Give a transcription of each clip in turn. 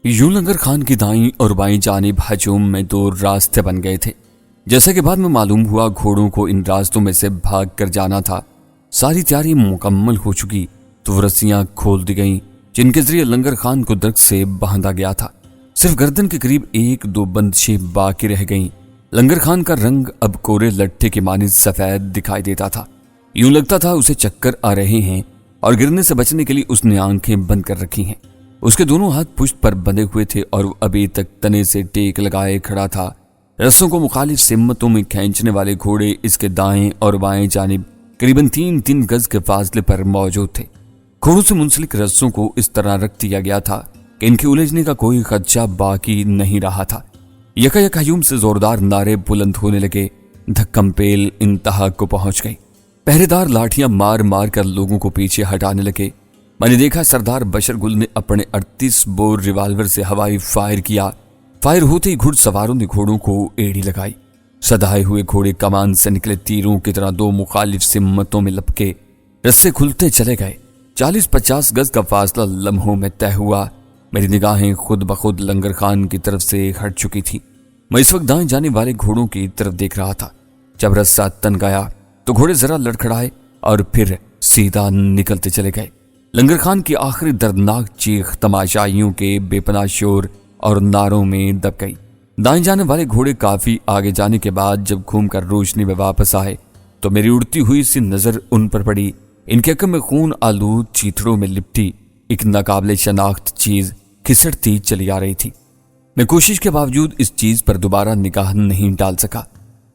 یوں لنگر خان کی دائیں اور بائیں جانب ہجوم میں 2 راستے بن گئے تھے۔ جیسا کہ بعد میں معلوم ہوا گھوڑوں کو ان راستوں میں سے بھاگ کر جانا تھا۔ ساری تیاری مکمل ہو چکی تو وہ رسیاں کھول دی گئیں جن کے ذریعے لنگر خان کو درخت سے باندھا گیا تھا۔ صرف گردن کے قریب 1-2 بندشیں باقی رہ گئیں۔ لنگر خان کا رنگ اب کورے لٹھے کے مانند سفید دکھائی دیتا تھا۔ یوں لگتا تھا اسے چکر آ رہے ہیں اور گرنے سے بچنے کے لیے اس نے آنکھیں بند کر رکھی ہیں۔ اس کے دونوں ہاتھ پشت پر بندھے ہوئے تھے اور وہ ابھی تک تنے سے ٹیک لگائے کھڑا تھا۔ رسوں کو مخالف سمتوں میں کھینچنے والے گھوڑے اس کے دائیں اور بائیں جانب قریباً 3 گز کے فاصلے پر موجود تھے۔ گھوڑوں سے منسلک رسوں کو اس طرح رکھ دیا گیا تھا کہ ان کے الجھنے کا کوئی خدشہ باقی نہیں رہا تھا۔ یکا یک ہجوم سے زوردار نعرے بلند ہونے لگے۔ دھکم پیل انتہا کو پہنچ گئی۔ پہرے دار لاٹھیاں مار مار کر لوگوں کو پیچھے ہٹانے لگے۔ میں نے دیکھا سردار بشر گل نے اپنے 38 بور ریوالور سے ہوائی فائر کیا۔ فائر ہوتے ہی گھڑ سواروں نے گھوڑوں کو ایڑی لگائی۔ سدھائے ہوئے گھوڑے کمان سے نکلے تیروں کی طرح 2 مخالف سمتوں میں لپکے رسے کھلتے چلے گئے۔ 40-50 گز کا فاصلہ لمحوں میں طے ہوا۔ میری نگاہیں خود بخود لنگر خان کی طرف سے ہٹ چکی تھی۔ میں اس وقت دائیں جانے والے گھوڑوں کی طرف دیکھ رہا تھا۔ جب رسہ تن گیا تو گھوڑے ذرا لڑکھڑائے اور پھر سیدھا نکلتے چلے گئے۔ لنگر خان کی آخری دردناک چیخ تماشائیوں کے بے پناہ شور اور نعروں میں دب گئی۔ دائیں جانے والے گھوڑے کافی آگے جانے کے بعد جب گھوم کر روشنی میں واپس آئے تو میری اڑتی ہوئی سی نظر ان پر پڑی۔ ان کے عقب میں خون آلود چیتڑوں میں لپٹی ایک ناقابل شناخت چیز کھسٹتی چلی آ رہی تھی۔ میں کوشش کے باوجود اس چیز پر دوبارہ نگاہ نہیں ڈال سکا۔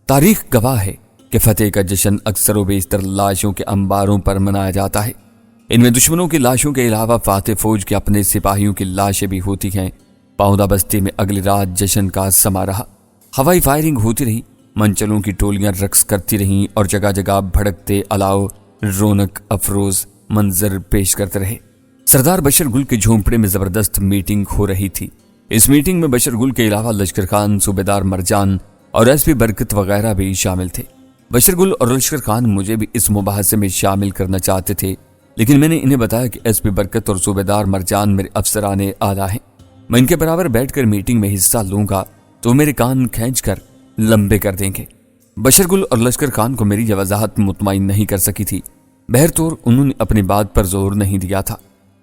تاریخ گواہ ہے کہ فتح کا جشن اکثر و بیشتر لاشوں کے انباروں پر منایا جاتا ہے۔ ان میں دشمنوں کی لاشوں کے علاوہ فاتح فوج کے اپنے سپاہیوں کی لاشیں بھی ہوتی ہیں۔ پاؤدا بستی میں اگلی رات جشن کا سما رہا۔ ہوائی فائرنگ ہوتی رہی، منچلوں کی ٹولیاں رقص کرتی رہیں اور جگہ جگہ بھڑکتے الاؤ رونق افروز منظر پیش کرتے رہے۔ سردار بشر گل کے جھونپڑے میں زبردست میٹنگ ہو رہی تھی۔ اس میٹنگ میں بشر گل کے علاوہ لشکر خان، صوبیدار مرجان اور ایس پی برکت وغیرہ بھی شامل تھے۔ بشر گل اور لشکر خان مجھے بھی اس مباحثے میں شامل کرنا چاہتے تھے، لیکن میں نے انہیں بتایا کہ ایس پی برکت اور صوبیدار مرجان میرے افسران اعلیٰ ہیں۔ میں ان کے برابر بیٹھ کر میٹنگ میں حصہ لوں گا تو میرے کان کھینچ کر لمبے کر دیں گے۔ بشر گل اور لشکر خان کو میری یہ وضاحت مطمئن نہیں کر سکی تھی۔ بہرطور انہوں نے اپنی بات پر زور نہیں دیا تھا۔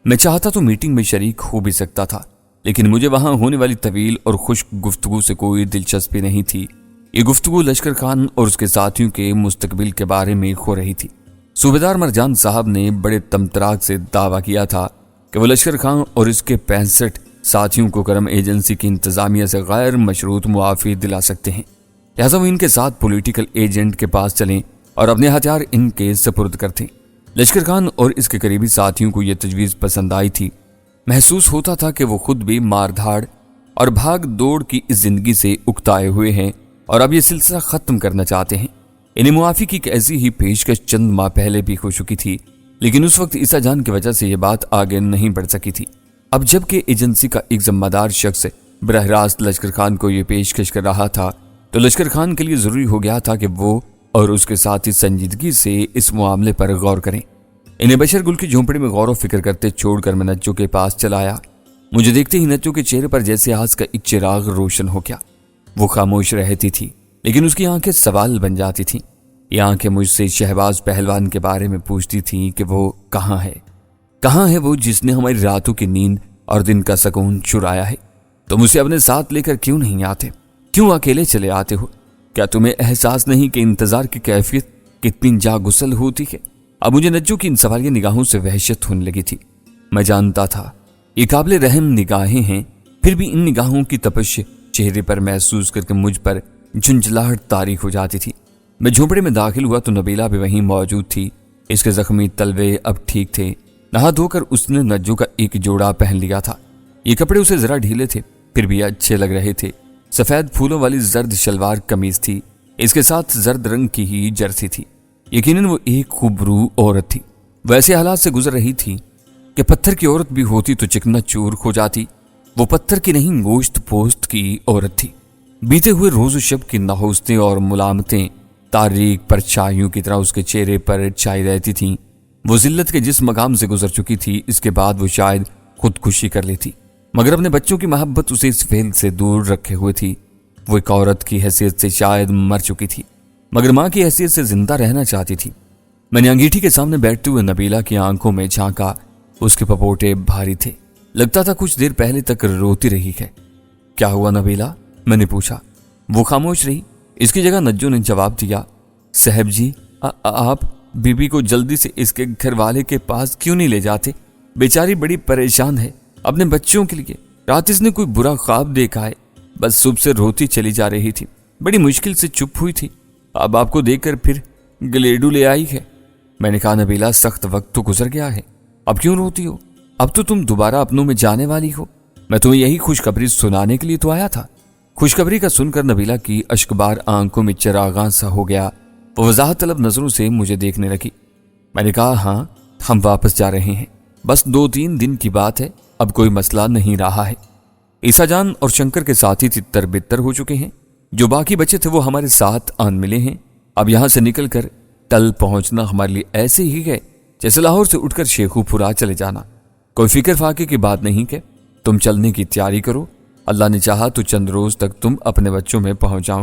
میں چاہتا تو میٹنگ میں شریک ہو بھی سکتا تھا، لیکن مجھے وہاں ہونے والی طویل اور خشک گفتگو سے کوئی دلچسپی نہیں تھی۔ یہ گفتگو لشکر خان اور اس کے ساتھیوں کے مستقبل کے بارے میں ہو رہی تھی۔ صوبیدار مرجان صاحب نے بڑے تمطراق سے دعویٰ کیا تھا کہ وہ لشکر خان اور اس کے 65 ساتھیوں کو کرم ایجنسی کی انتظامیہ سے غیر مشروط معافی دلا سکتے ہیں، لہذا وہ ان کے ساتھ پولیٹیکل ایجنٹ کے پاس چلیں اور اپنے ہتھیار ان کے سپرد کرتے۔ لشکر خان اور اس کے قریبی ساتھیوں کو یہ تجویز پسند آئی تھی۔ محسوس ہوتا تھا کہ وہ خود بھی مار دھاڑ اور بھاگ دوڑ کی اس زندگی سے اکتائے ہوئے ہیں اور اب یہ سلسلہ ختم کرنا چاہتے ہیں۔ انہیں معافی کی ایسی ہی پیشکش چند ماہ پہلے بھی ہو چکی تھی، لیکن اس وقت عیسیٰ جان کی وجہ سے یہ بات آگے نہیں بڑھ سکی تھی۔ اب جب کہ ایجنسی کا ایک ذمہ دار شخص براہ راست لشکر خان کو یہ پیشکش کر رہا تھا تو لشکر خان کے لیے ضروری ہو گیا تھا کہ وہ اور اس کے ساتھی سنجیدگی سے اس معاملے پر غور کریں۔ انہیں بشر گل کی جھونپڑی میں غور و فکر کرتے چھوڑ کر میں نجو کے پاس چلا آیا۔ مجھے دیکھتے ہی نجو کے چہرے پر جیسے آج کا ایک چراغ روشن ہو گیا۔ وہ خاموش رہتی تھی، لیکن اس کی آنکھیں سوال بن جاتی تھیں۔ یہ آنکھیں مجھ سے شہباز پہلوان کے بارے میں پوچھتی تھیں کہ وہ کہاں ہے وہ جس نے ہماری راتوں کی نیند اور دن کا سکون چرایا ہے؟ تم اسے اپنے ساتھ لے کر کیوں نہیں آتے؟ کیوں اکیلے چلے آتے ہو؟ کیا تمہیں احساس نہیں کہ انتظار کی کیفیت کتنی جاگسل ہوتی ہے؟ اب مجھے نجو کی ان سوالیہ نگاہوں سے وحشت ہونے لگی تھی۔ میں جانتا تھا یہ قابل رحم نگاہیں ہیں، پھر بھی ان نگاہوں کی تپش چہرے پر محسوس کر کے مجھ پر جھنجھلاہٹ طاری ہو جاتی تھی۔ میں جھونپڑے میں داخل ہوا تو نبیلہ بھی وہیں موجود تھی۔ اس کے زخمی تلوے اب ٹھیک تھے۔ نہا دھو کر اس نے نجو کا ایک جوڑا پہن لیا تھا۔ یہ کپڑے اسے ذرا ڈھیلے تھے، پھر بھی اچھے لگ رہے تھے۔ سفید پھولوں والی زرد شلوار قمیض تھی، اس کے ساتھ زرد رنگ کی ہی جرسی تھی۔ یقیناً وہ ایک خوبرو عورت تھی۔ وہ ایسے حالات سے گزر رہی تھی کہ پتھر کی عورت بھی ہوتی تو چکنا چور ہو جاتی۔ وہ پتھر کی نہیں، گوشت پوست کی عورت تھی۔ بیتے ہوئے روز و شب کی نحوستیں اور ملامتیں تاریک پرچھائیوں کی طرح اس کے چہرے پر چھائی رہتی تھیں۔ وہ ذلت کے جس مقام سے گزر چکی تھی، اس کے بعد وہ شاید خودکشی کر لیتی۔ مگر اپنے بچوں کی محبت اسے اس فعل سے دور رکھے ہوئے تھی۔ وہ ایک عورت کی حیثیت سے شاید مر چکی تھی، مگر ماں کی حیثیت سے زندہ رہنا چاہتی تھی۔ میں نے انگیٹھی کے سامنے بیٹھتے ہوئے نبیلہ کی آنکھوں میں جھانکا۔ اس کے پپوٹے بھاری تھے، لگتا تھا کچھ دیر پہلے تک روتی رہی ہے۔ کیا ہوا نبیلہ؟ میں نے پوچھا۔ وہ خاموش رہی۔ اس کی جگہ نجو نے جواب دیا، صاحب جی آپ بی بی کو جلدی سے اس کے گھر والے کے پاس کیوں نہیں لے جاتے؟ بیچاری بڑی پریشان ہے اپنے بچوں کے لیے۔ رات اس نے کوئی برا خواب دیکھا ہے، بس صبح سے روتی چلی جا رہی تھی، بڑی مشکل سے چپ ہوئی تھی، اب آپ کو دیکھ کر پھر گلیڈو لے آئی ہے۔ میں نے کہا نبیلہ سخت وقت تو گزر گیا ہے، اب کیوں روتی ہو؟ اب تو تم دوبارہ اپنوں میں جانے والی ہو۔ میں تمہیں یہی خوشخبری سنانے کے لیے تو آیا تھا۔ خوشخبری کا سن کر نبیلہ کی اشکبار آنکھوں میں چراغاں سا ہو گیا۔ وہ وضاحت طلب نظروں سے مجھے دیکھنے لگی۔ میں نے کہا ہاں ہم واپس جا رہے ہیں، بس 2-3 دن کی بات ہے، اب کوئی مسئلہ نہیں رہا ہے۔ عیسیٰ جان اور شنکر کے ساتھی تتر بتر ہو چکے ہیں، جو باقی بچے تھے وہ ہمارے ساتھ آن ملے ہیں۔ اب یہاں سے نکل کر ٹل پہنچنا ہمارے لیے ایسے ہی ہے جیسے لاہور سے اٹھ کر شیخو پورا چلے جانا۔ کوئی فکر فاقے کی بات نہیں کہ تم چلنے کی تیاری کرو، اللہ نے چاہا تو چند روز تک تم اپنے بچوں میں پہنچ جاؤ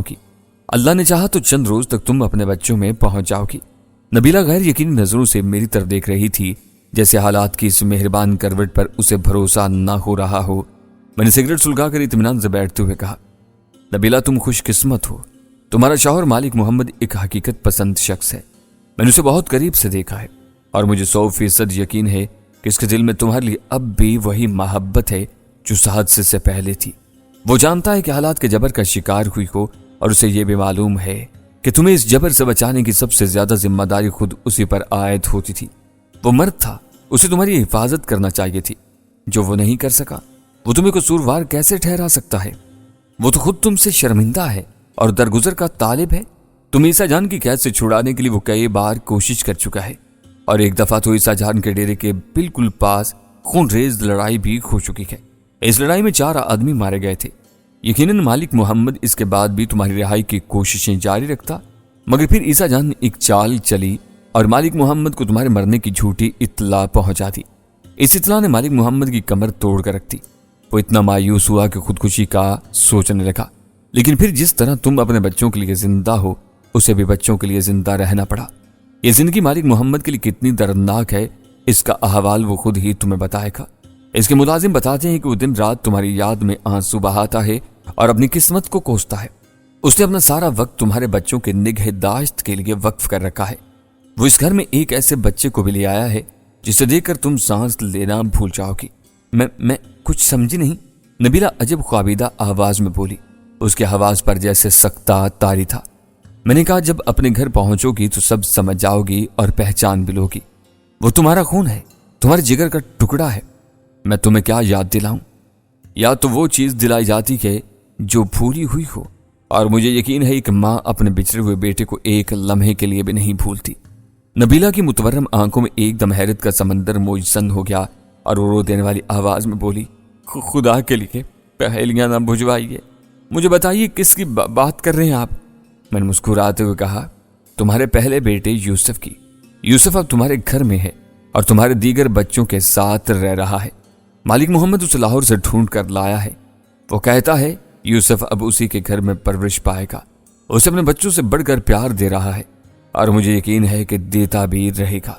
گی۔ نبیلہ غیر یقینی نظروں سے میری طرف دیکھ رہی تھی، جیسے حالات کی اس مہربان کروٹ پر اسے بھروسہ نہ ہو رہا ہو۔ میں نے سگریٹ سلگا کر اطمینان سے بیٹھتے ہوئے کہا، نبیلہ تم خوش قسمت ہو، تمہارا شوہر مالک محمد ایک حقیقت پسند شخص ہے۔ میں نے اسے بہت قریب سے دیکھا ہے اور مجھے 100% یقین ہے کہ اس کے دل میں تمہارے لیے اب بھی وہی محبت ہے جو حادثے سے پہلے تھی۔ وہ جانتا ہے کہ حالات کے جبر کا شکار ہوئی ہو، اور اسے یہ بھی معلوم ہے کہ تمہیں اس جبر سے بچانے کی سب سے زیادہ ذمہ داری خود اسی پر عائد ہوتی تھی۔ وہ مرد تھا، اسے تمہاری حفاظت کرنا چاہیے تھی، جو وہ نہیں کر سکا۔ وہ تمہیں قصوروار کیسے ٹھہرا سکتا ہے؟ وہ تو خود تم سے شرمندہ ہے اور درگزر کا طالب ہے۔ تم عیسیٰ جان کی قید سے چھڑانے کے لیے وہ کئی بار کوشش کر چکا ہے، اور ایک دفعہ تو عیسیٰ جان کے ڈیرے کے بالکل پاس خون ریز لڑائی بھی ہو چکی ہے۔ اس لڑائی میں 4 آدمی مارے گئے تھے۔ یقیناً مالک محمد اس کے بعد بھی تمہاری رہائی کی کوششیں جاری رکھتا، مگر پھر عیسیٰ جان نے ایک چال چلی اور مالک محمد کو تمہارے مرنے کی جھوٹی اطلاع پہنچا دی۔ اس اطلاع نے مالک محمد کی کمر توڑ کر رکھ دی۔ وہ اتنا مایوس ہوا کہ خودکشی کا سوچنے لگا، لیکن پھر جس طرح تم اپنے بچوں کے لیے زندہ ہو، اسے بھی بچوں کے لیے زندہ رہنا پڑا۔ یہ زندگی مالک محمد کے لیے کتنی دردناک ہے، اس کا احوال وہ خود ہی تمہیں بتائے گا۔ اس کے ملازم بتاتے ہیں کہ وہ دن رات تمہاری یاد میں آنسو بہاتا ہے اور اپنی قسمت کو کوستا ہے۔ اس نے اپنا سارا وقت تمہارے بچوں کے نگہداشت کے لیے وقف کر رکھا ہے۔ وہ اس گھر میں ایک ایسے بچے کو بھی لے آیا ہے جسے دیکھ کر تم سانس لینا بھول جاؤ گی۔ میں کچھ سمجھی نہیں، نبیلہ عجب خوابیدہ آواز میں بولی۔ اس کے حواس پر جیسے سکتہ طاری تھا۔ میں نے کہا جب اپنے گھر پہنچو گی تو سب سمجھ جاؤ گی اور پہچان بھی لوگی۔ وہ تمہارا خون ہے، تمہارے جگر کا ٹکڑا ہے۔ میں تمہیں کیا یاد دلاؤں؟ یا تو وہ چیز دلائی جاتی ہے جو بھولی ہوئی ہو، اور مجھے یقین ہے کہ ماں اپنے بچھڑے ہوئے بیٹے کو ایک لمحے کے لیے بھی نہیں بھولتی۔ نبیلہ کی متورم آنکھوں میں ایک دم حیرت کا سمندر موجزن ہو گیا اور وہ رو دینے والی آواز میں بولی، خدا کے لیے پہیلیاں نہ بجھوائیے، مجھے بتائیے کس کی بات کر رہے ہیں آپ؟ میں نے مسکراتے ہوئے کہا، تمہارے پہلے بیٹے یوسف کی۔ یوسف اب تمہارے گھر میں ہے اور تمہارے دیگر بچوں کے ساتھ رہ رہا ہے۔ مالک محمد اسے لاہور سے ڈھونڈ کر لایا ہے۔ وہ کہتا ہے یوسف اب اسی کے گھر میں پرورش پائے گا۔ اسے اپنے بچوں سے بڑھ کر پیار دے رہا ہے، اور مجھے یقین ہے کہ دیتا بھی رہے گا۔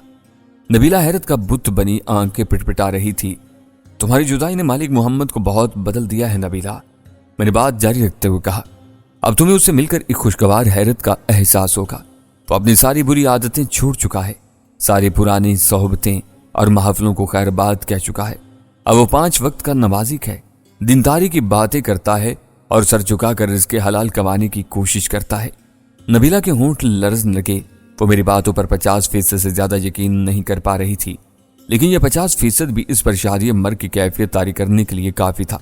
نبیلہ حیرت کا بت بنی آنکھیں پٹپٹا رہی تھی۔ تمہاری جدائی نے مالک محمد کو بہت بدل دیا ہے نبیلہ، میں نے بات جاری رکھتے ہوئے کہا۔ اب تمہیں اس سے مل کر ایک خوشگوار حیرت کا احساس ہوگا۔ وہ اپنی ساری بری عادتیں چھوڑ چکا ہے، ساری پرانی صحبتیں اور محفلوں کو خیر بات کہہ چکا ہے۔ اب وہ 5 وقت کا نمازی ہے، دینداری کی باتیں کرتا ہے اور سر جھکا کر رزق حلال کمانے کی کوشش کرتا ہے۔ نبیلہ کے ہونٹ لرزنے لگے۔ وہ میری باتوں پر 50% سے زیادہ یقین نہیں کر پا رہی تھی، لیکن یہ 50% بھی اس پر شادی مرگ کی کیفیت طاری کرنے کے لیے کافی تھا۔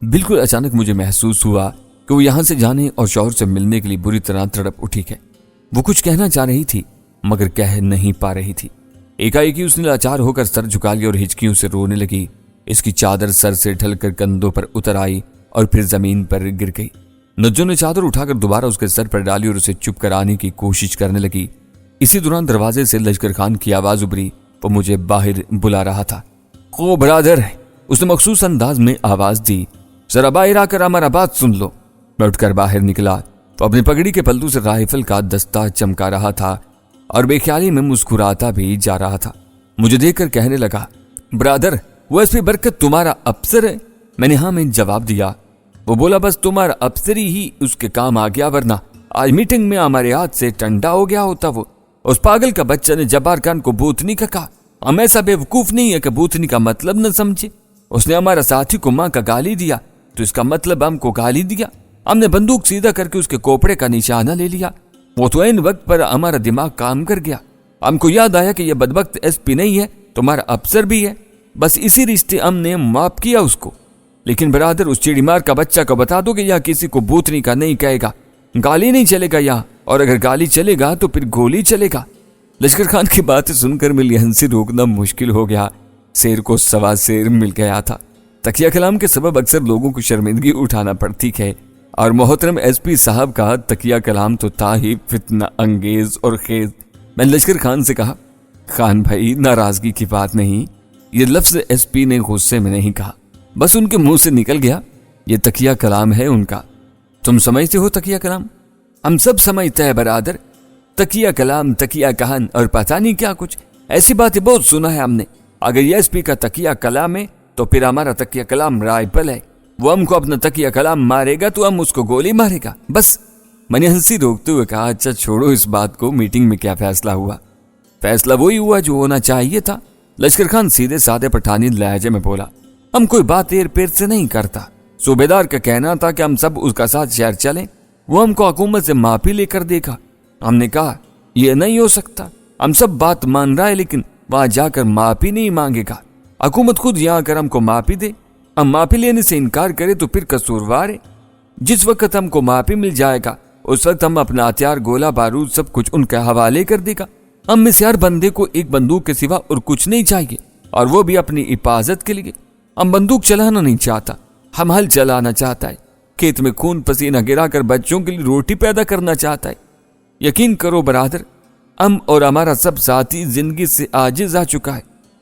بالکل اچانک مجھے محسوس ہوا کہ وہ یہاں سے جانے اور شوہر سے ملنے کے لیے بری طرح تڑپ اٹھی ہے۔ وہ کچھ کہنا چاہ رہی تھی مگر کہہ نہیں پا رہی تھی۔ ایک اس نے لاچار ہو کر سر جھکا لیا اور ہچکیوں سے رونے لگی۔ اس کی چادر سر سے ڈھل کر کندھوں پر اتر آئی اور پھر زمین پر گر گئی۔ نجو نے چادر اٹھا کر دوبارہ اس کے سر پر ڈالی اور اسے چپ کرانے کی کوشش کرنے لگی۔ اسی دوران دروازے سے لشکر خان کی آواز ابھری۔ وہ مجھے باہر بلا رہا تھا۔ برادر اس نے مخصوص انداز میں آواز دی، ذرا باہر آ کر ہمارا بات سن لو۔ میں اٹھ کر باہر نکلا تو اپنی پگڑی کے پلتو سے رائفل کا دستہ چمکا رہا تھا اور بے خیالی میں مسکراتا بھی جا رہا تھا۔ مجھے دیکھ کر کہنے لگا، برادر وہ ایس پی برکت تمہارا افسر ہے؟ میں نے ہاں میں جواب دیا۔ وہ بولا، بس تمہارا افسری ہی اس کے کام آ گیا، ورنہ آج میٹنگ میں ہمارے ہاتھ سے ٹنڈا ہو گیا ہوتا۔ وہ اس پاگل کا بچہ نے جبار خان کو بوتنی کا کہا۔ ہم ایسا بے وقوف نہیں ہے کہ بوتنی کا مطلب نہ سمجھے۔ اس نے ہمارا ساتھی کو ماں کا گالی دیا تو اس کا مطلب ہم کو گالی دیا۔ ہم نے بندوق سیدھا کر کے اس کے کوپڑے کا نشانہ لے لیا۔ وہ تو عین وقت پر ہمارا دماغ کام کر گیا۔ ہم کو یاد آیا کہ یہ بدبخت ایس پی نہیں ہے، تمہارا افسر بھی ہے، بس اسی رشتے ہم نے معاف کیا اس کو۔ لیکن برادر اس چیڑی مار کا بچہ کو بتا دو کہ یہاں کسی کو بوتنی کا نہیں کہے گا، گالی نہیں چلے گا یہاں، اور اگر گالی چلے گا تو پھر گولی چلے گا۔ لشکر خان کی باتیں سن کر میری ہنسی روکنا مشکل ہو گیا۔ شیر کو سوا شیر مل گیا تھا۔ تکیہ کلام کے سبب اکثر لوگوں کو شرمندگی اٹھانا پڑتی ہے، اور محترم ایس پی صاحب کا تکیہ کلام تو تھا ہی فتنہ انگیز اور خیز۔ میں لشکر خان سے کہا، خان بھائی ناراضگی کی بات نہیں، یہ لفظ ایس پی نے غصے میں نہیں کہا، بس ان کے منہ سے نکل گیا، یہ تکیہ کلام ہے ان کا۔ تم سمجھتے ہو تکیہ کلام؟ ہم سب سمجھتے ہیں برادر، تکیہ کلام، تکیہ کہن اور پتہ نہیں کیا کچھ ایسی باتیں بہت سنا ہے ہم نے۔ اگر یہ ایس پی کا تکیہ کلام ہے تو پھر ہمارا تکیہ کلام رائفل ہے۔ وہ ہم کو اپنا تکیہ کلام مارے گا تو ہم اس کو گولی مارے گا، بس۔ میں نے ہنسی روکتے ہوئے کہا، اچھا چھوڑو اس بات کو، میٹنگ میں کیا فیصلہ ہوا؟ فیصلہ وہی ہوا جو ہونا چاہیے تھا۔ لشکر خان سیدھے سادے پٹھانی لہجے میں بولا، ہم کوئی بات ایر پیر سے نہیں کرتا۔ صوبیدار کا کہنا تھا کہ ہم سب اس کا ساتھ شہر چلیں، وہ ہم کو حکومت سے معافی لے کر دیکھا۔ ہم نے کہا یہ نہیں ہو سکتا، ہم سب بات مان رہا ہے لیکن وہاں جا کر معافی نہیں مانگے گا۔ حکومت خود یہاں کر ہم کو معافی دے، ہم معافی لینے سے انکار کرے تو پھر قصوروار ہے۔ جس وقت ہم کو معافی مل جائے گا اس وقت ہم اپنا ہتھیار، گولہ بارود سب کچھ ان کے حوالے کر دے گا۔ ہم میں سے ہر بندے کو ایک بندوق کے سوا اور کچھ نہیں چاہیے، اور وہ بھی اپنی حفاظت کے لیے۔ ہم بندوق چلانا نہیں چاہتا، ہم ہل چلانا چاہتا ہے، کھیت میں خون پسینہ گرا کر بچوں کے لیے روٹی پیدا کرنا چاہتا ہے۔ یقین کرو برادر، ہم اور ہمارا سب ساتھی زندگی سے عاجز آ چکا ہے۔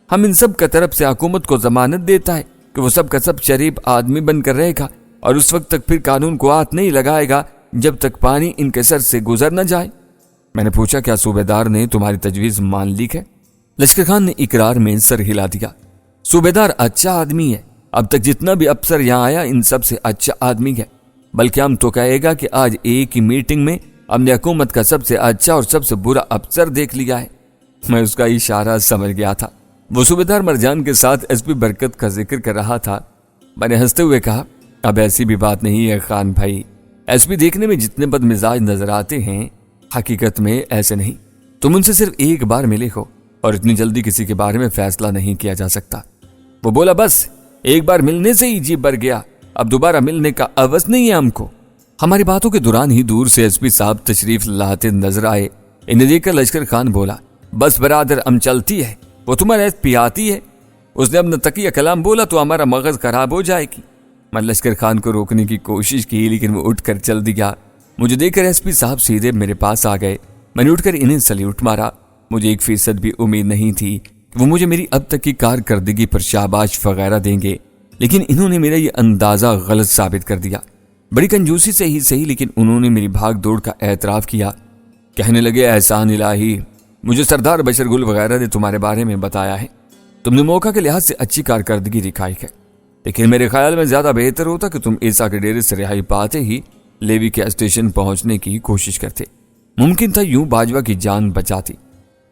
ہم ان سب کا طرف سے حکومت کو ضمانت دیتا ہے کہ وہ سب کا سب شریف آدمی بن کر رہے گا، اور اس وقت تک پھر قانون کو ہاتھ نہیں لگائے گا جب تک پانی ان کے سر سے گزر نہ جائے۔ میں نے پوچھا، کیا صوبیدار نے تمہاری تجویز مان لی ہے؟ لشکر خان نے اقرار میں سر ہلا دیا۔ صوبیدار اچھا آدمی ہے، اب تک جتنا بھی افسر یہاں آیا ان سب سے اچھا آدمی ہے، بلکہ ہم تو کہے گا کہ آج ایک ہی میٹنگ میں ہم نے حکومت کا سب سے اچھا اور سب سے برا افسر دیکھ لیا ہے۔ میں اس کا اشارہ سمجھ گیا تھا، وہ صوبیدار مرجان کے ساتھ ایس پی برکت کا ذکر کر رہا تھا۔ میں نے ہنستے ہوئے کہا، اب ایسی بھی بات نہیں ہے خان بھائی، ایس پی دیکھنے میں جتنے بد مزاج نظر آتے ہیں حقیقت میں ایسے نہیں۔ تم ان سے صرف ایک بار ملے ہو اور اتنی جلدی کسی کے بارے میں فیصلہ نہیں کیا جا سکتا۔ وہ بولا، بس ایک بار ملنے سے ہی جی بھر گیا، اب دوبارہ ملنے کا عوض نہیں ہے ہم کو۔ ہماری باتوں کے دوران ہی دور سے ایس پی صاحب تشریف لاتے نظر آئے۔ انہیں دیکھ کر لشکر خان بولا، بس برادر ہم چلتی ہے، وہ تمہارا ایس پی آتی ہے، اس نے اپنا تکیہ کلام بولا تو ہمارا مغز خراب ہو جائے گی۔ میں لشکر خان کو روکنے کی کوشش کی لیکن وہ اٹھ کر چل دیا۔ مجھے دیکھ کر ایس پی صاحب سیدھے میرے پاس آ گئے۔ میں نے اٹھ کر انہیں سلیوٹ مارا۔ مجھے 1% بھی امید نہیں تھی کہ وہ مجھے میری اب تک کی کارکردگی پر شاباش وغیرہ دیں گے، لیکن انہوں نے میرا یہ اندازہ غلط ثابت کر دیا۔ بڑی کنجوسی سے ہی صحیح، لیکن انہوں نے میری بھاگ دوڑ کا اعتراف کیا۔ کہنے لگے، احسان الہی، مجھے سردار بشر گل وغیرہ نے تمہارے بارے میں بتایا ہے، تم نے موقع کے لحاظ سے اچھی کارکردگی دکھائی ہے، لیکن میرے خیال میں زیادہ بہتر ہوتا کہ تم عیسیٰ کے ڈیرے سے رہائی پاتے ہی لیوی کے اسٹیشن پہنچنے کی کوشش کرتے، ممکن تھا یوں باجوہ کی جان بچاتی۔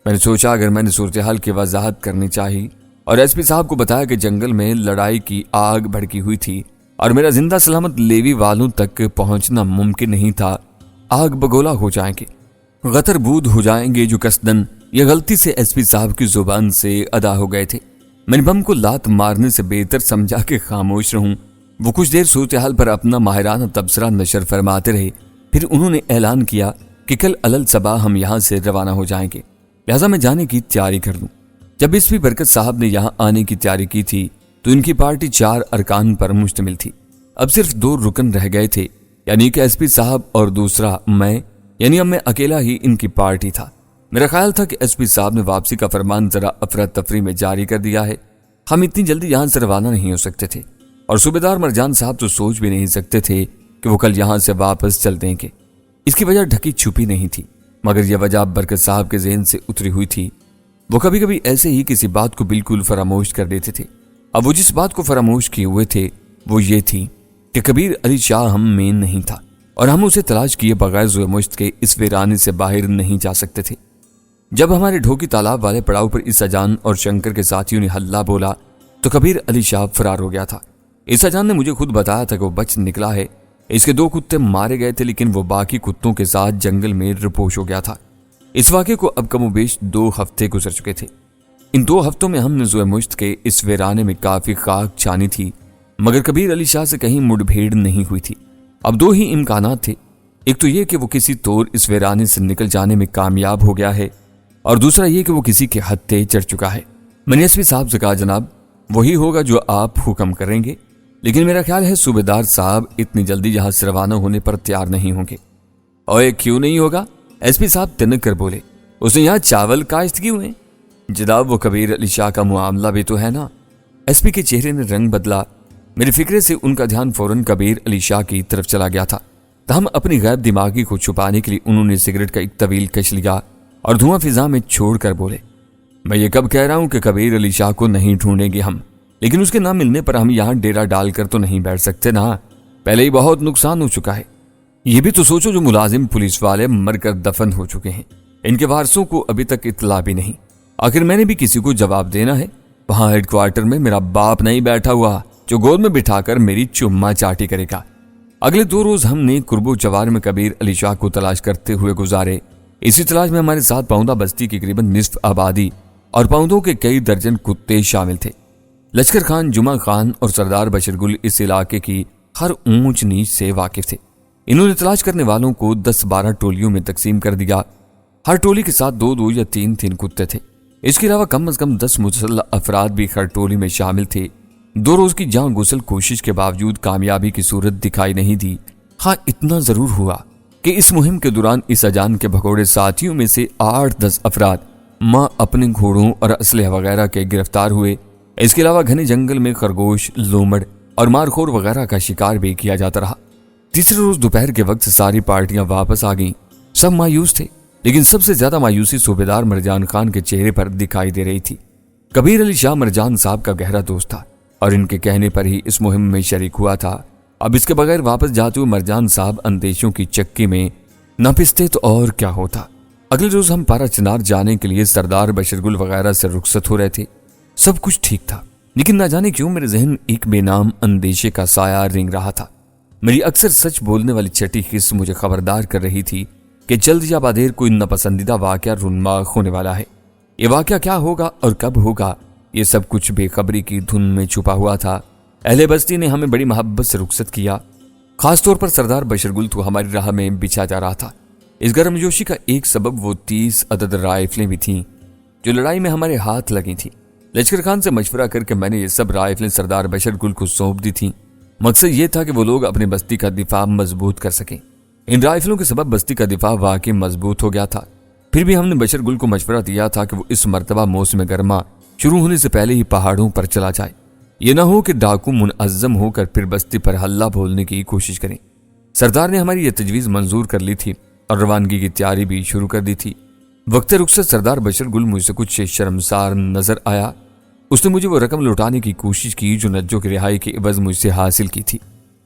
میں نے سوچا اگر میں نے صورتحال کی وضاحت کرنی چاہی اور ایس پی صاحب کو بتایا کہ جنگل میں لڑائی کی آگ بھڑکی ہوئی تھی اور میرا زندہ سلامت لیوی والوں تک پہنچنا ممکن نہیں تھا، آگ بگولا ہو جائیں گے، غتر بود ہو جائیں گے جو قصدن یا غلطی سے ایس پی صاحب کی زبان سے ادا ہو گئے تھے۔ میں نے بم کو لات مارنے سے بہتر سمجھا کہ خاموش رہوں۔ وہ کچھ دیر صورتحال پر اپنا ماہرانہ تبصرہ نشر فرماتے رہے، پھر انہوں نے اعلان کیا کہ کل علل صبح ہم یہاں سے روانہ ہو جائیں گے، لہذا میں جانے کی تیاری کر دوں۔ جب ایس پی برکت صاحب نے یہاں آنے کی تیاری کی تھی تو ان کی پارٹی 4 ارکان پر مشتمل تھی۔ اب صرف 2 رکن رہ گئے تھے، یعنی کہ ایس پی صاحب اور دوسرا میں، یعنی اب میں اکیلا ہی ان کی پارٹی تھا۔ میرا خیال تھا کہ ایس پی صاحب نے واپسی کا فرمان ذرا افراتفری میں جاری کر دیا ہے، ہم اتنی جلدی یہاں سے روانہ نہیں ہو سکتے تھے، اور صوبیدار مرجان صاحب تو سوچ بھی نہیں سکتے تھے کہ وہ کل یہاں سے واپس چل دیں گے۔ اس کی وجہ ڈھکی چھپی نہیں تھی، مگر یہ وجہ برکت صاحب کے ذہن سے اتری ہوئی تھی۔ وہ کبھی کبھی ایسے ہی کسی بات کو بالکل فراموش کر دیتے تھے۔ اب وہ جس بات کو فراموش کیے ہوئے تھے وہ یہ تھی کہ کبیر علی شاہ ہم میں نہیں تھا، اور ہم اسے تلاش کیے بغیر زوئے مشت کے اس ویرانے سے باہر نہیں جا سکتے تھے۔ جب ہمارے ڈھوکی تالاب والے پڑاؤ پر عیسیٰ جان اور شنکر کے ساتھیوں نے ہلہ بولا تو کبیر علی شاہ فرار ہو گیا تھا۔ عیسیٰ جان نے مجھے خود بتایا تھا کہ وہ بچ نکلا ہے، اس کے 2 کتے مارے گئے تھے، لیکن وہ باقی کتوں کے ساتھ جنگل میں رپوش ہو گیا تھا۔ اس واقعے کو اب کم و بیش 2 ہفتے گزر چکے تھے۔ ان 2 ہفتوں میں ہم نے زوئے مشت کے اس ویرانے میں کافی خاک چھانی تھی، مگر کبیر علی شاہ سے کہیں مڑ بھیڑ نہیں ہوئی تھی۔ اب 2 ہی امکانات تھے، ایک تو یہ کہ وہ کسی طور اس ویرانے سے نکل جانے میں کامیاب ہو گیا ہے، اور دوسرا یہ کہ وہ کسی کے ہتھے چڑھ چکا ہے۔ میں نے ایس پی صاحب سے کہا جناب وہی ہوگا جو آپ حکم کریں گے، لیکن میرا خیال ہے صوبیدار صاحب اتنی جلدی یہاں سے روانہ ہونے پر تیار نہیں ہوں گے۔ اوے کیوں نہیں ہوگا؟ ایس پی صاحب تنک کر بولے، اس نے یہاں چاول کاشت کیے ہوئے؟ جناب وہ کبیر علی شاہ کا معاملہ بھی تو ہے نا۔ ایس پی کے چہرے نے رنگ بدلا۔ میرے فکرے سے ان کا دھیان فوراً کبیر علی شاہ کی طرف چلا گیا تھا۔ تاہم اپنی غیب دماغی کو چھپانے کے لیے انہوں نے سگریٹ کا ایک طویل کش لیا اور دھواں فضا میں چھوڑ کر بولے، میں یہ کب کہہ رہا ہوں کہ کبیر علی شاہ کو نہیں ڈھونڈیں گے ہم، لیکن اس کے نہ ملنے پر ہم یہاں ڈیرا ڈال کر تو نہیں بیٹھ سکتے نا، پہلے ہی بہت نقصان ہو چکا ہے۔ یہ بھی تو سوچو جو ملازم پولیس والے مر کر دفن ہو چکے ہیں، ان کے وارثوں کو ابھی تک اطلاع بھی نہیں۔ آخر میں نے بھی کسی کو جواب دینا ہے۔ وہاں ہیڈ کوارٹر میں میرا باپ نہیں بیٹھا ہوا جو گود میں بٹھا کر میری چما چاٹی کرے گا۔ اگلے 2 روز ہم نے قرب و جوار میں کبیر علی شاہ کو تلاش کرتے ہوئے گزارے۔ اسی تلاش میں ہمارے ساتھ پاؤندہ بستی کی تقریباً نصف آبادی اور پاؤندوں کے کئی درجن کتے شامل تھے۔ لشکر خان، جمعہ خان اور سردار بشر گل اس علاقے کی ہر اونچ نیچ سے واقف تھے۔ انہوں نے تلاش کرنے والوں کو 10-12 ٹولیوں میں تقسیم کر دیا۔ ہر ٹولی کے ساتھ 2 یا 3 کتے تھے۔ اس کے علاوہ کم از کم 10 مسلح افراد بھی ہر ٹولی میں شامل تھے۔ 2 روز کی جاں گسل کوشش کے باوجود کامیابی کی صورت دکھائی نہیں دی۔ ہاں اتنا ضرور ہوا کہ اس مہم کے دوران عیسیٰ جان کے بھگوڑے ساتھیوں میں سے 8-10 افراد ماں اپنے گھوڑوں اور اسلحہ وغیرہ کے گرفتار ہوئے۔ اس کے علاوہ گھنے جنگل میں خرگوش، لومڑ اور مارخور وغیرہ کا شکار بھی کیا جاتا رہا۔ تیسرے روز دوپہر کے وقت ساری پارٹیاں واپس آ گئیں۔ سب مایوس تھے، لیکن سب سے زیادہ مایوسی صوبیدار مرجان خان کے چہرے پر دکھائی دے رہی تھی۔ کبیر علی شاہ مرجان صاحب کا گہرا دوست تھا اور ان کے کہنے پر ہی اس مہم میں شریک ہوا تھا۔ اب اس کے بغیر واپس جاتے ہوئے مرجان صاحب اندیشوں کی چکی میں نہ پستے تو اور کیا ہوتا۔ اگلے روز ہم پارا چنار جانے کے لیے سردار بشرگل وغیرہ سے رخصت ہو رہے تھے۔ سب کچھ ٹھیک تھا، لیکن نہ جانے کیوں میرے ذہن ایک بے نام اندیشے کا سایہ رنگ رہا تھا۔ میری اکثر سچ بولنے والی چھٹی حص مجھے خبردار کر رہی تھی کہ جلد یا بعدیر کوئی ناپسندیدہ واقعہ رونما ہونے والا ہے۔ یہ واقعہ کیا ہوگا اور کب ہوگا، یہ سب کچھ بے خبری کی دھن میں چھپا ہوا تھا۔ اہل بستی نے ہمیں بڑی محبت سے رخصت کیا، خاص طور پر سردار بشرگل تو ہماری راہ میں بچھا جا رہا تھا۔ اس گرم جوشی کا ایک سبب وہ 30 عدد رائفلیں بھی تھیں جو لڑائی میں ہمارے ہاتھ لگی تھیں۔ لشکر خان سے مشورہ کر کے میں نے یہ سب رائفلیں سردار بشرگل کو سونپ دی تھیں۔ مقصد یہ تھا کہ وہ لوگ اپنی بستی کا دفاع مضبوط کر سکیں۔ ان رائفلوں کے سبب بستی کا دفاع واقعی مضبوط ہو گیا تھا۔ پھر بھی ہم نے بشرگل کو مشورہ دیا تھا کہ وہ اس مرتبہ موسم گرما شروع ہونے سے پہلے ہی پہاڑوں پر چلا جائے۔ یہ نہ ہو کہ ڈاکو منظم ہو کر پھر بستی پر حلہ بولنے کی کوشش کریں۔ سردار نے ہماری یہ تجویز منظور کر لی تھی اور روانگی کی تیاری بھی شروع کر دی تھی۔ وقت رخصت سردار بشرگل مجھ سے کچھ شرمسار نظر آیا۔ اس نے مجھے وہ رقم لوٹانے کی کوشش کی جو نجوں کی رہائی کے عوض مجھ سے حاصل کی تھی،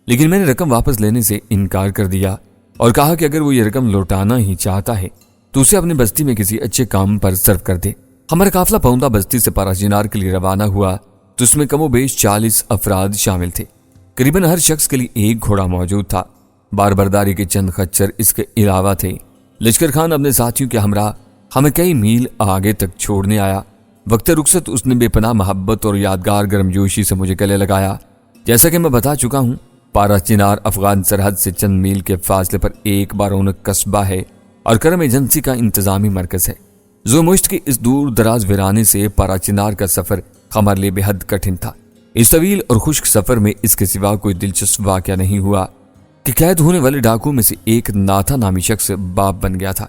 لیکن میں نے رقم واپس لینے سے انکار کر دیا اور کہا کہ اگر وہ یہ رقم لوٹانا ہی چاہتا ہے تو اسے اپنی بستی میں کسی اچھے کام پر صرف کر دے۔ ہمارا قافلہ پاؤندہ بستی سے پارا چنار کے لیے روانہ ہوا تو اس میں کم و بیش 40 افراد شامل تھے۔ قریباً ہر شخص کے لیے ایک گھوڑا موجود تھا۔ بار برداری کے چند خچر اس کے علاوہ تھے۔ لشکر خان اپنے ساتھیوں کے ہمراہ ہمیں کئی میل آگے تک چھوڑنے آیا۔ وقت رخصت اس نے بے پناہ محبت اور یادگار گرمجوشی سے مجھے گلے لگایا۔ جیسا کہ میں بتا چکا ہوں، پارا چنار افغان سرحد سے چند میل کے فاصلے پر ایک بارونق قصبہ ہے اور کرم ایجنسی کا انتظامی مرکز ہے۔ زو مشت کے اس دور دراز ویرانے سے پارا چنار کا سفر ہمارے لیے بے حد کٹھن تھا۔ اس طویل اور خشک سفر میں اس کے سوا کوئی دلچسپ واقعہ نہیں ہوا کہ قید ہونے والے ڈاکو میں سے ایک ناتھا نامی شخص باپ بن گیا تھا۔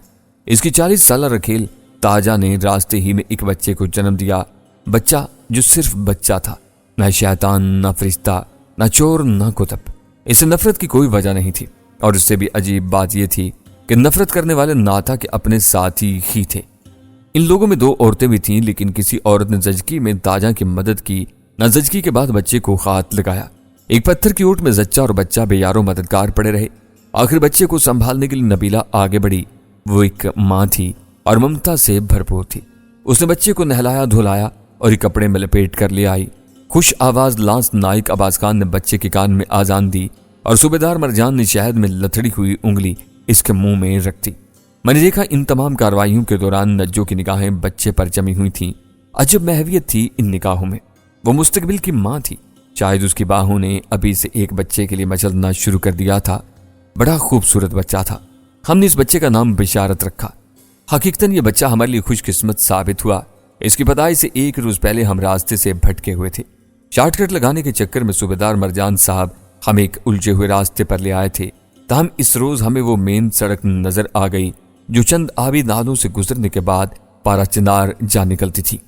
اس کی 40 سالہ رکھیل تاجا نے راستے ہی میں ایک بچے کو جنم دیا۔ بچہ جو صرف بچہ تھا، نہ شیطان، نہ فرشتہ، نہ چور، نہ کتب۔ اسے نفرت کی کوئی وجہ نہیں تھی، اور اس سے بھی عجیب بات یہ تھی کہ نفرت کرنے والے نہ تھا کہ اپنے ساتھی ہی تھے۔ ان لوگوں میں 2 عورتیں بھی تھیں، لیکن کسی عورت نے زچگی میں تاجا کی مدد کی، نہ زچگی کے بعد بچے کو ہاتھ لگایا۔ ایک پتھر کی اوٹ میں زچہ اور بچہ بے یارو مددگار پڑے رہے۔ آخر بچے کو سنبھالنے کے لیے نبیلہ آگے بڑھی۔ وہ ایک ماں تھی اور ممتا سے بھرپور تھی۔ اس نے بچے کو نہلایا دھلایا اور ایک کپڑے میں لپیٹ کر لے آئی۔ خوش آواز لانس نائک عباس خان نے بچے کے کان میں آذان دی اور صوبیدار مرجان نے شہد میں لتھڑی ہوئی انگلی اس کے منہ میں رکھ دی۔ میں نے دیکھا ان تمام کارروائیوں کے دوران نجو کی نگاہیں بچے پر جمی ہوئی تھیں۔ عجب محویت تھی ان نگاہوں میں۔ وہ مستقبل کی ماں تھی، شاید اس کی باہوں نے ابھی سے ایک بچے کے لیے مچلنا شروع کر دیا تھا۔ بڑا خوبصورت بچہ تھا۔ ہم نے اس بچے کا نام بشارت رکھا۔ حقیقتاً یہ بچہ ہمارے لیے خوش قسمت ثابت ہوا۔ اس کی پیدائش سے 1 روز پہلے ہم راستے سے بھٹکے ہوئے تھے۔ شارٹ کٹ لگانے کے چکر میں صوبیدار مرجان صاحب ہم ایک الجھے ہوئے راستے پر لے آئے تھے، تاہم اس روز ہمیں وہ مین سڑک نظر آ گئی جو چند آبی نادوں سے گزرنے کے بعد پارا چنار جا نکلتی تھی۔